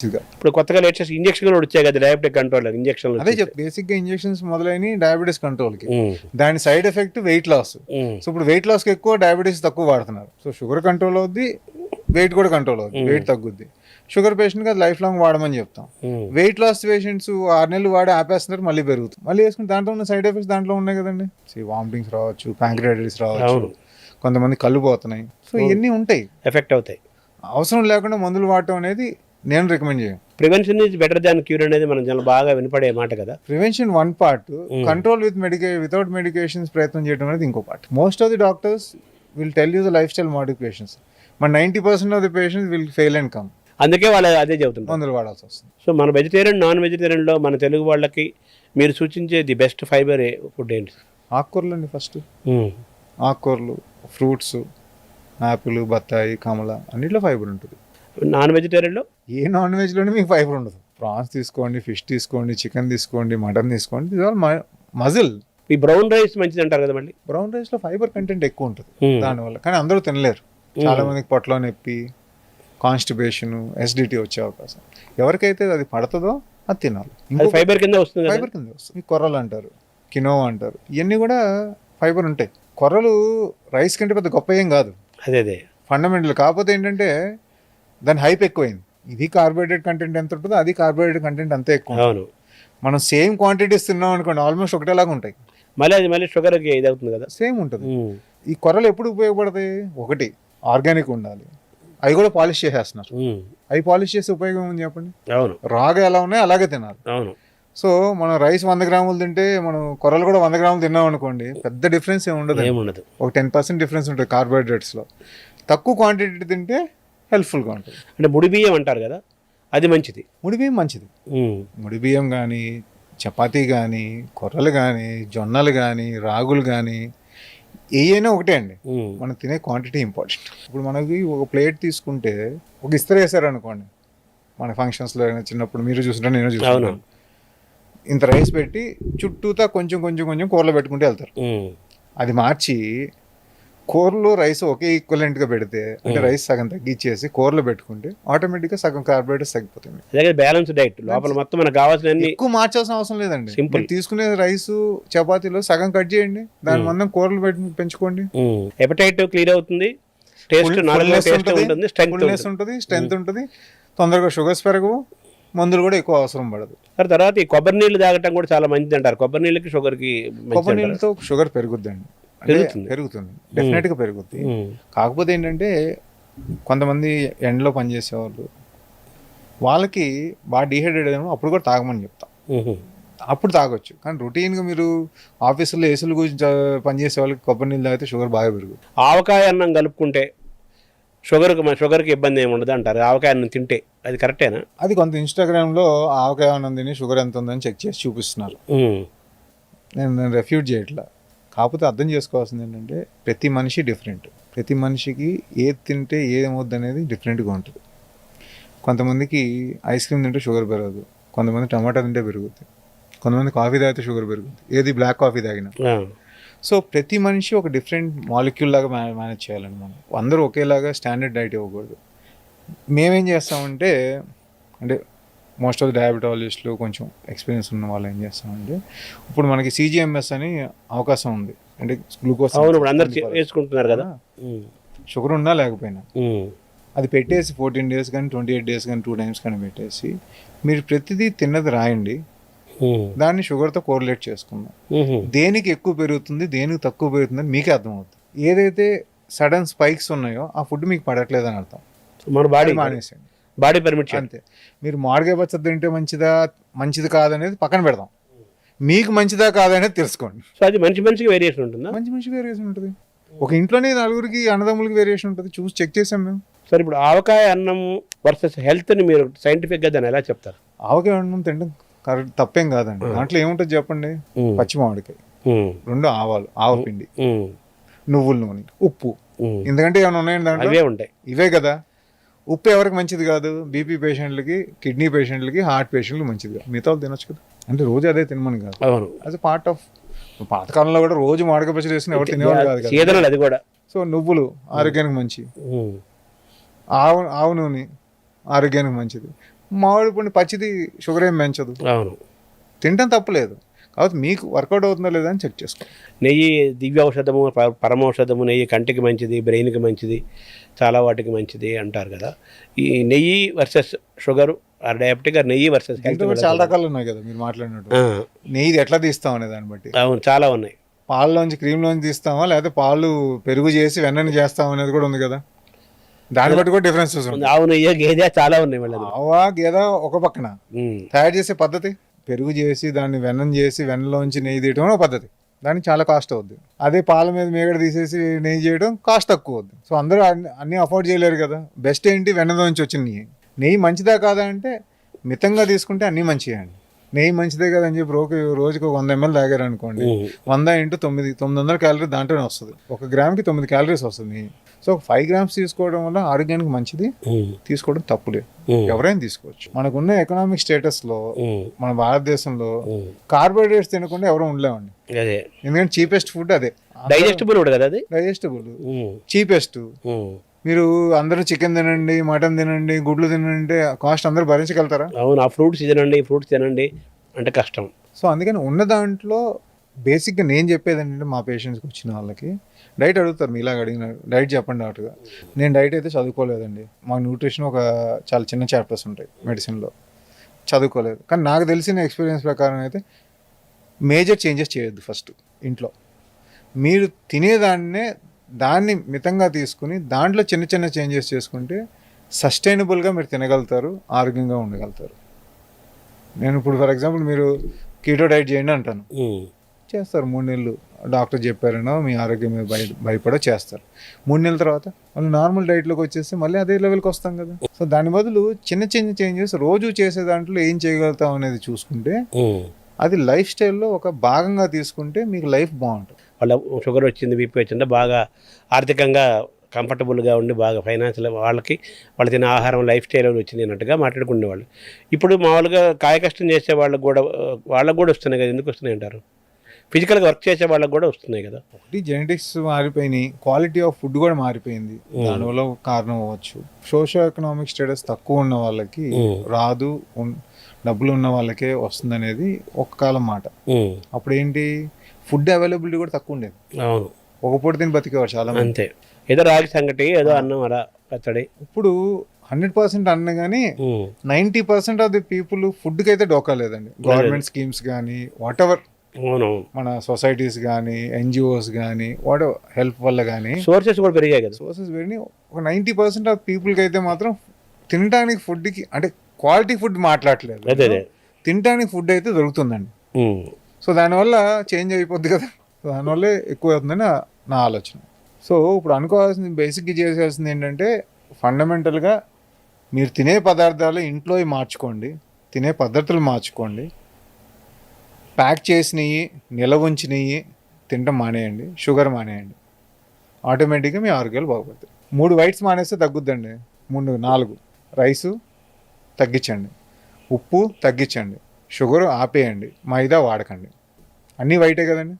ఇప్పుడు కొత్తగా latest injection కూడా వచ్చాయి కదా, డయాబెటిక్ కంట్రోల్ ఇంజక్షన్. అదే బేసిక్ గా ఇంజెక్షన్స్ మొదలైన డయాబెటీస్ కంట్రోల్ కి, దాని side effect weight loss. So ఇప్పుడు వెయిట్ లాస్ కి ఎక్కువ, డయాబెటీస్ తక్కువ వాడుతున్నారు. సో షుగర్ కంట్రోల్ అవుద్ది, వెయిట్ కూడా కంట్రోల్ అవుద్ది, వెయిట్ తగ్గుద్ది. షుగర్ పేషెంట్ కి లైఫ్ లాంగ్ వాడమని చెప్తాం. వెయిట్ లాస్ పేషెంట్స్ 6 నెలలు వాడి ఆపేస్తున్నారు, మళ్ళీ పెరుగుతుంది. మళ్ళీ వేసుకుని దాంట్లో ఉన్న సైడ్ ఎఫెక్ట్స్ దాంట్లో ఉన్నాయి కదండి. వామిటింగ్స్ రావచ్చు, ప్యాంక్రియాటిస్ రావచ్చు, కొంతమంది కళ్ళు పోతున్నాయి. సో ఇవన్నీ ఉంటాయి, ఎఫెక్ట్ అవుతాయి. అవసరం లేకుండా మందులు వాడటం అనేది నేను రికమెండ్ చేయను. Prevention is better than cure అనేది మనం చాలా బాగా వినపడే మాట కదా. Prevention one part, control without medications ప్రయత్నం చేయడం అనేది ఇంకో part. Most of the doctors will tell you the life style modifications. మన 90% of the patients will fail and come. అందుకే వాళ్ళు అదే చెబుతుంటారు, మందులు వాడాల్సి వస్తుంది. సో మన వెజిటేరియన్, నాన్ వెజిటేరియన్లో మన తెలుగు వాళ్ళకి మీరు సూచించే ది బెస్ట్ ఫైబర్ ఫుడ్ ఏంటి? ఆకుకూరలు అండి. ఫస్ట్ ఆకుకూరలు, ఫ్రూట్స్, యాపిల్, బత్తాయి, కమల, అన్నిట్లో ఫైబర్ ఉంటుంది. నాన్ వెజిటేరియన్లో ఏ నాన్ వెజ్లోనే మీకు ఫైబర్ ఉండదు. ప్రాన్స్ తీసుకోండి, ఫిష్ తీసుకోండి, చికెన్ తీసుకోండి, మటన్ తీసుకోండి, ఇది ఆల్ మజిల్. ఈ బ్రౌన్ రైస్ మంచిది అంటారు కదా. మళ్ళీ బ్రౌన్ రైస్లో ఫైబర్ కంటెంట్ ఎక్కువ ఉంటుంది దానివల్ల, కానీ అందరూ తినలేరు. చాలా మందికి పొట్టలో నొప్పి, కాన్స్టిపేషన్, ఎసిడిటీ వచ్చే అవకాశం. ఎవరికైతే అది పడుతుందో అది తినాలి. ఫైబర్ కింద వస్తుంది, ఫైబర్ కింద వస్తుంది. కొర్రలు అంటారు, కినోవా అంటారు, ఇవన్నీ కూడా ఫైబర్ ఉంటాయి. కొర్రలు రైస్ కంటే పెద్ద గొప్ప ఏం కాదు, అదే ఫండమెంటల్. కాకపోతే ఏంటంటే దాని హైప్ ఎక్కువైంది. ఇది కార్బోహైడ్రేట్ కంటెంట్ ఎంత ఉంటుందో అది కార్బోహైడ్రేట్ కంటెంట్ అంతే ఎక్కువ. అవును, మనం సేమ్ క్వాంటిటీస్ తిన్నాం అనుకోండి, ఆల్మోస్ట్ ఒకటేలాగా ఉంటాయి. మళ్ళీ షుగర్కి ఇది అవుతుంది కదా, సేమ్ ఉంటుంది. ఈ కొర్రలు ఎప్పుడు ఉపయోగపడతాయి? ఒకటి ఆర్గానిక్ ఉండాలి, అవి కూడా పాలిష్ చేసేస్తున్నారు. అవి పాలిష్ చేసే ఉపయోగం ఉంది చెప్పండి. అవును, రాగా ఎలా ఉన్నాయో అలాగే తినాలి. అవును. సో మనం రైస్ 100 గ్రాములు తింటే మనం కొర్రలు కూడా 100 గ్రాములు తిన్నాం అనుకోండి, పెద్ద డిఫరెన్స్ ఏముండదు. ఒక 10% డిఫరెన్స్ ఉంటుంది కార్బోహైడ్రేట్స్లో. తక్కువ క్వాంటిటీ తింటే హెల్ప్ఫుల్గా ఉంటుంది. అంటే ముడి బియ్యం అంటారు కదా, అది మంచిది. ముడి బియ్యం మంచిది. ముడి బియ్యం కానీ, చపాతీ కానీ, కొర్రలు కానీ, జొన్నలు కానీ, రాగులు కానీ, ఏయైనా ఒకటే అండి. మనం తినే క్వాంటిటీ ఇంపార్టెంట్. ఇప్పుడు మనకి ఒక ప్లేట్ తీసుకుంటే ఒక ఇస్త్రీ వేసారు అనుకోండి, మన ఫంక్షన్స్లో చిన్నప్పుడు మీరు చూసుకుంటే నేను చూసుకుంటాను, ఇంత రైస్ పెట్టి చుట్టూతా కొంచెం కొంచెం కొంచెం కూరలు పెట్టుకుంటూ వెళ్తారు. అది మార్చి కూరలు రైస్ ఒకే ఈక్వలెంట్గా పెడితే, అంటే రైస్ సగం తగ్గించేసి కూరలు పెట్టుకుంటే ఆటోమేటిక్గా సగం కార్బోహైడ్రేట్స్ తగ్గిపోతాయి. బ్యాలెన్స్ డైట్ లోపల మొత్తం మనకు కావాల్సిన ఎక్కువ మార్చాల్సిన అవసరం లేదండి. సింపుల్. తీసుకునే రైస్ చపాతీలో సగం కట్ చేయండి, దాని మందం కూరలు పెంచుకోండి. హెపటైట్ క్లియర్ అవుతుంది, స్ట్రెంత్ ఉంటుంది, తొందరగా షుగర్స్ పెరగవు, మందులు కూడా ఎక్కువ అవసరం పడదు. తర్వాత ఈ కొబ్బరి నీళ్ళు తాగటం కూడా చాలా మంచిది అంటారు. కొబ్బరి నీళ్ళకి షుగర్కి, కొబ్బరి నీళ్ళతో షుగర్ పెరుగుద్దండి, పెరుగుతుంది, డెఫినెట్గా పెరుగుద్ది. కాకపోతే ఏంటంటే కొంతమంది ఎండలో పనిచేసేవాళ్ళు, వాళ్ళకి బాగా డిహైడ్రేట్ అయినా అప్పుడు కూడా తాగమని చెప్తాం. అప్పుడు తాగొచ్చు, కానీ రొటీన్గా మీరు ఆఫీసులో ఏసులు గురించి పనిచేసే వాళ్ళకి కొబ్బరి నీళ్ళు తాగితే షుగర్ బాగా పెరుగుతుంది. ఆవకాయ అన్నం కలుపుకుంటే షుగర్కి ఇబ్బంది ఏమి ఉండదు అంటారు. ఆవకాయ అన్నం తింటే అది కరెక్టేనా? అది కొంత ఇన్స్టాగ్రామ్లో ఆవకాయ అన్నం తిని షుగర్ ఎంత ఉందని చెక్ చేసి చూపిస్తున్నారు. నేను రెఫ్యూజ్ చేయట్లా. కాకపోతే అర్థం చేసుకోవాల్సింది ఏంటంటే ప్రతి మనిషి డిఫరెంట్. ప్రతి మనిషికి ఏది తింటే ఏమవుద్ది అనేది డిఫరెంట్గా ఉంటుంది. కొంతమందికి ఐస్ క్రీమ్ తింటే షుగర్ పెరగదు, కొంతమంది టమాటా తింటే పెరుగుద్ది, కొంతమంది కాఫీ తాగితే షుగర్ పెరుగుద్ది, ఏది బ్లాక్ కాఫీ తాగినా. సో ప్రతి మనిషి ఒక డిఫరెంట్ మాలిక్యూల్ లాగా మేనేజ్ చేయాలండి. మనం అందరూ ఒకేలాగా స్టాండర్డ్ డైట్ ఇవ్వకూడదు. మేమేం చేస్తామంటే, అంటే మోస్ట్ ఆఫ్ ది డయాబెటాలజిస్టులు కొంచెం ఎక్స్పీరియన్స్ ఉన్న వాళ్ళు ఏం చేస్తామంటే, ఇప్పుడు మనకి CGMS అని అవకాశం ఉంది, అంటే గ్లూకోజ్ వేసుకుంటున్నారు కదా, షుగర్ ఉన్నా లేకపోయినా అది పెట్టేసి 14 days కానీ 28 days కానీ 2 times కానీ పెట్టేసి మీరు ప్రతిదీ తిన్నది రాయండి, దాన్ని షుగర్తో కోరిలేట్ చేసుకుందాం. దేనికి ఎక్కువ పెరుగుతుంది, దేనికి తక్కువ పెరుగుతుంది అని మీకే అర్థమవుతుంది. ఏదైతే సడన్ స్పైక్స్ ఉన్నాయో ఆ ఫుడ్ మీకు పడట్లేదు అని అర్థం. మన బాడీ మానేసేయండి, బాడీ పర్మిట్ అంతే. మీరు మామిడికాయ పచ్చడి తింటే మంచిది కాదనేది పక్కన పెడదాం, మీకు మంచిదా కాదనేది తెలుసుకోండి. సో అది మనిషికి వేరియేషన్ ఉంటుందా? మనిషికి వేరియేషన్ ఉంటుంది. ఒక ఇంట్లోనే 4 అన్నదమ్ములకి వేరియేషన్ ఉంటుంది, చూసి చెక్ చేసాం మేము. సరే, ఇప్పుడు ఆవకాయ అన్నం వర్సెస్ హెల్త్ని మీరు సైంటిఫిక్గా దాన్ని ఎలా చెప్తారు? ఆవకాయ అన్నం తింటాం కరెక్ట్, తప్పేం కాదండి. దాంట్లో ఏముంటుంది చెప్పండి? పచ్చి మామిడికాయ, 2 ఆవాలు, ఆవపిండి, నువ్వుల నూనె, ఉప్పు, ఎందుకంటే ఏమైనా ఉన్నాయండి దాంట్లో? ఉంటాయి. ఇవే కదా. ఉప్పు ఎవరికి మంచిది కాదు? బీపీ పేషెంట్లకి, కిడ్నీ పేషెంట్లకి, హార్ట్ పేషెంట్లకి మంచిది కాదు. మిగతా వాళ్ళు తినొచ్చు కదా, అంటే రోజు అదే తినమని కాదు. యాజ్ ఎ పార్ట్ ఆఫ్ పాతకాలంలో కూడా రోజు మామిడికాయ పచ్చడి వేసుకుని ఎవరు తినేవాళ్ళు కాదు కదా, అది కూడా. సో నువ్వులు ఆరోగ్యానికి మంచి, ఆవు నూనె ఆరోగ్యానికి మంచిది, మామిడి పండు పచ్చిది షుగర్ ఏం పెంచదు, అవును. తినటం తప్పులేదు. కాబట్టి మీకు వర్కౌట్ అవుతుందో లేదా అని చెక్ చేసుకోండి. నెయ్యి దివ్య ఔషధము, పరమౌషధము. నెయ్యి కంటికి మంచిది, బ్రెయిన్కి మంచిది, చాలా వాటికి మంచిది అంటారు కదా. ఈ నెయ్యి versus sugar or diabetic or నెయ్యి వర్సెస్ హెల్త్ దీంట్లో కూడా చాలా రకాలు ఉన్నాయి కదా మీరు మాట్లాడినట్టు. నెయ్యి ఎట్లా తీస్తాం అనే దాన్ని బట్టి. అవును, చాలా ఉన్నాయి. పాలలోంచి క్రీమ్లోంచి తీస్తామా, లేకపోతే పాలు పెరుగు చేసి వెన్నని చేస్తాం అనేది కూడా ఉంది కదా. దాన్ని బట్టి కూడా డిఫరెన్సెస్ ఉంది. ఆవు నెయ్యి, గేదె చాలా ఉన్నాయి మళ్ళీ. ఆవా గేదె ఒక పక్కన తయారు చేసే పద్ధతి, పెరుగు చేసి దాన్ని వెన్నం చేసి వెన్నలోంచి నెయ్యి తీయడం ఒక పద్ధతి. దానికి చాలా కాస్ట్ అవుద్ది. అదే పాల మీద మేగడ తీసేసి నెయ్యి చేయడం కాస్ట్ తక్కువ అవుద్ది. సో అందరూ అన్నీ అఫోర్డ్ చేయలేరు కదా. బెస్ట్ ఏంటి, వెన్నలోంచి వచ్చిన నెయ్యి. నెయ్యి మంచిదా కాదా అంటే మితంగా తీసుకుంటే అన్నీ మంచిగా అండి. నెయ్యి మంచిదే కదా అని చెప్పి రోజుకు 100 ml తాగారు అనుకోండి, 100 × 900 క్యాలరీ దాంట్లోనే వస్తుంది. 1 గ్రామ్కి 9 క్యాలరీస్ వస్తుంది నెయ్యి. సో 5 grams తీసుకోవడం వల్ల ఆరోగ్యానికి మంచిది, తీసుకోవడం తప్పులేదు. ఎవరైనా తీసుకోవచ్చు. మనకున్న ఎకనామిక్ స్టేటస్లో మన భారతదేశంలో కార్బోహైడ్రేట్స్ తినకుండా ఎవరు ఉండలేమండి. ఎందుకంటే చీపెస్ట్ ఫుడ్ అదే. డైజెస్టిబుల్ కదా, అది డైజెస్టిబుల్ చీపెస్ట్. మీరు అందరూ చికెన్ తినండి, మటన్ తినండి, గుడ్లు తినండి, కాస్ట్ అందరూ భరించగలుగుతారా? అవును. ఆ ఫ్రూట్స్ తినండి అంటే కష్టం. సో అందుకని ఉన్న దాంట్లో బేసిక్గా నేను చెప్పేది ఏంటంటే, మా పేషెంట్స్కి వచ్చిన వాళ్ళకి డైట్ అడుగుతారు, మీలాగా అడిగిన డైట్ చెప్పండి డాక్టర్గా. నేను డైట్ అయితే చదువుకోలేదండి. మా న్యూట్రిషన్ ఒక చాలా చిన్న చాప్టర్స్ ఉంటాయి మెడిసిన్లో, చదువుకోలేదు. కానీ నాకు తెలిసిన ఎక్స్పీరియన్స్ ప్రకారం అయితే మేజర్ చేంజెస్ చేయొద్దు. ఫస్ట్ ఇంట్లో మీరు తినేదాన్నే దాన్ని మితంగా తీసుకుని దాంట్లో చిన్న చిన్న చేంజెస్ చేసుకుంటే సస్టైనబుల్గా మీరు తినగలుగుతారు, ఆరోగ్యంగా ఉండగలుగుతారు. నేను ఇప్పుడు ఫర్ ఎగ్జాంపుల్ మీరు కీటో డైట్ చేయండి అంటాను, చేస్తారు 3 నెలలు. డాక్టర్ చెప్పారనో మీ ఆరోగ్యం మీద భయపడో చేస్తారు. 3 నెలల తర్వాత మళ్ళీ నార్మల్ డైట్లోకి వచ్చేస్తే మళ్ళీ అదే లెవెల్కి వస్తాం కదా. సో దాని బదులు చిన్న చిన్న చేంజెస్ రోజు చేసే దాంట్లో ఏం చేయగలుగుతాం అనేది చూసుకుంటే అది లైఫ్ స్టైల్లో ఒక భాగంగా తీసుకుంటే మీకు లైఫ్ బాగుంటుంది. వాళ్ళ షుగర్ వచ్చింది, బీపీ వచ్చింది, బాగా ఆర్థికంగా కంఫర్టబుల్గా ఉండి బాగా ఫైనాన్షియల్ వాళ్ళకి వాళ్ళు తినే ఆహారం లైఫ్ స్టైల్ వచ్చింది అన్నట్టుగా మాట్లాడుకునేవాళ్ళు. ఇప్పుడు మామూలుగా కాయకష్టం చేసే వాళ్ళకు కూడా వస్తున్నాయి కదా. ఎందుకు వస్తున్నాయి అంటారు? ఫిజికల్గా వర్క్ చేసే వాళ్ళకి కూడా వస్తున్నాయి కదా. ఒకటి జెనెటిక్స్ మారిపోయినాయి, క్వాలిటీ ఆఫ్ ఫుడ్ కూడా మారిపోయింది, దానివల్ల కారణం అవ్వచ్చు. సోషో ఎకనామిక్ స్టేటస్ తక్కువ ఉన్న వాళ్ళకి రాదు, డబ్బులు ఉన్న వాళ్ళకే వస్తుంది అనేది ఒక కాలం మాట. అప్పుడు ఏంటి, ఫుడ్ అవైలబిలిటీ కూడా తక్కువ ఉండేది. అవును, ఒక పూట తిని బతికేవారు చాలా మంది. అంతే, ఏదో రాగి సంగటి, ఏదో అన్నం, అలా పచ్చడి. ఇప్పుడు 100% అన్న కానీ 90% ఆఫ్ ది పీపుల్ ఫుడ్కి అయితే డోకా లేదండి. గవర్నమెంట్ స్కీమ్స్ కానీ వాట్ ఎవర్, మన సొసైటీస్ కానీ ఎన్జిఓస్ కానీ వాట్ ఎవర్ హెల్ప్ వల్ల కానీ సోర్సెస్ కూడా పెరిగాయి కదా. సోర్సెస్ పెరిగి ఒక 90% ఆఫ్ పీపుల్కి అయితే మాత్రం తినడానికి ఫుడ్కి అంటే క్వాలిటీ ఫుడ్ మాట్లాడలేదు, తినడానికి ఫుడ్ అయితే దొరుకుతుందండి. సో దానివల్ల చేంజ్ అయిపోద్ది కదా, దానివల్లే ఎక్కువ అవుతుందని నా ఆలోచన. సో ఇప్పుడు అనుకోవాల్సింది, బేసిక్గా చేసేయాల్సింది ఏంటంటే ఫండమెంటల్గా మీరు తినే పదార్థాలు ఇంట్లో మార్చుకోండి, తినే పద్ధతులు మార్చుకోండి, ప్యాక్ చేసినవి నిల్వ ఉంచినవి తినటం మానేయండి, షుగర్ మానేయండి, ఆటోమేటిక్గా మీ ఆరోగ్యాలు బాగుపడతాయి. 3 వైట్స్ మానేస్తే తగ్గుద్దండి. 3, 4 రైసు తగ్గించండి, ఉప్పు తగ్గించండి, షుగర్ ఆపేయండి, మైదా వాడకండి. అన్నీ వైటే కదండి.